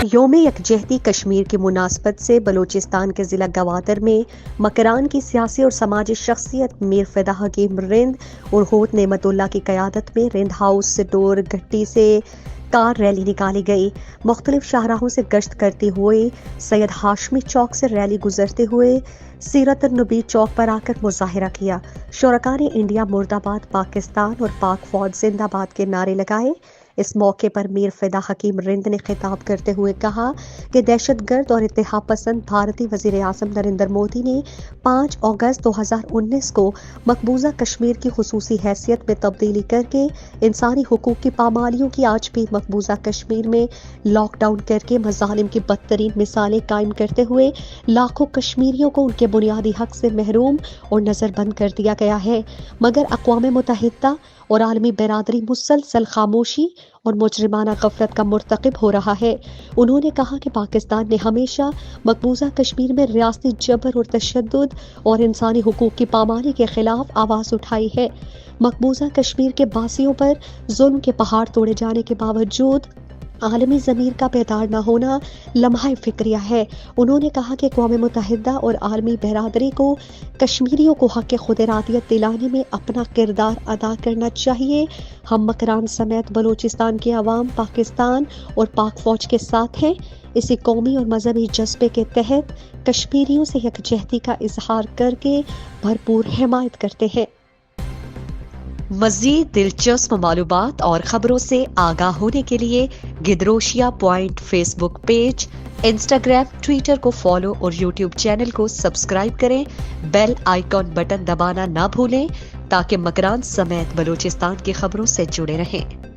یوم یکجہتی کشمیر کی مناسبت سے بلوچستان کے ضلع گوادر میں مکران کی سیاسی اور سماجی شخصیت میر فدا حکیم رند اور ہوت نعمت اللہ کی قیادت میں رند ہاؤس سے ڈور گھٹی سے کار ریلی نکالی گئی۔ مختلف شاہراہوں سے گشت کرتے ہوئے سید ہاشمی چوک سے ریلی گزرتے ہوئے سیرت النبی چوک پر آ کر مظاہرہ کیا۔ شرکاء نے انڈیا مرد آباد، پاکستان اور پاک فوج زندہ باد کے نعرے لگائے۔ اس موقع پر میر فدا حکیم رند نے خطاب کرتے ہوئے کہا کہ دہشت گرد اور اتحاد پسند بھارتی وزیر اعظم نریندر مودی نے 5 اگست 2019 کو مقبوضہ کشمیر کی خصوصی حیثیت میں تبدیلی کر کے انسانی حقوق کی پامالیوں کی آج بھی مقبوضہ کشمیر میں لاک ڈاؤن کر کے مظالم کی بدترین مثالیں قائم کرتے ہوئے لاکھوں کشمیریوں کو ان کے بنیادی حق سے محروم اور نظر بند کر دیا گیا ہے، مگر اقوام متحدہ اور عالمی برادری مسلسل خاموشی اور مجرمانہ غفلت کا مرتکب ہو رہا ہے۔ انہوں نے کہا کہ پاکستان نے ہمیشہ مقبوضہ کشمیر میں ریاستی جبر اور تشدد اور انسانی حقوق کی پامالی کے خلاف آواز اٹھائی ہے۔ مقبوضہ کشمیر کے باسیوں پر ظلم کے پہاڑ توڑے جانے کے باوجود عالمی ضمیر کا بیدار نہ ہونا لمحہ فکریہ ہے۔ انہوں نے کہا کہ اقوام متحدہ اور عالمی برادری کو کشمیریوں کو حق خود ارادیت دلانے میں اپنا کردار ادا کرنا چاہیے۔ ہم مکران سمیت بلوچستان کے عوام پاکستان اور پاک فوج کے ساتھ ہیں۔ اسی قومی اور مذہبی جذبے کے تحت کشمیریوں سے یکجہتی کا اظہار کر کے بھرپور حمایت کرتے ہیں۔ مزید دلچسپ معلومات اور خبروں سے آگاہ ہونے کے لیے Gedrosia point Facebook page, Instagram, Twitter کو فالو اور یوٹیوب چینل کو سبسکرائب کریں۔ بیل آئیکن بٹن دبانا نہ بھولیں تاکہ مکران سمیت بلوچستان کی خبروں سے جڑے رہیں۔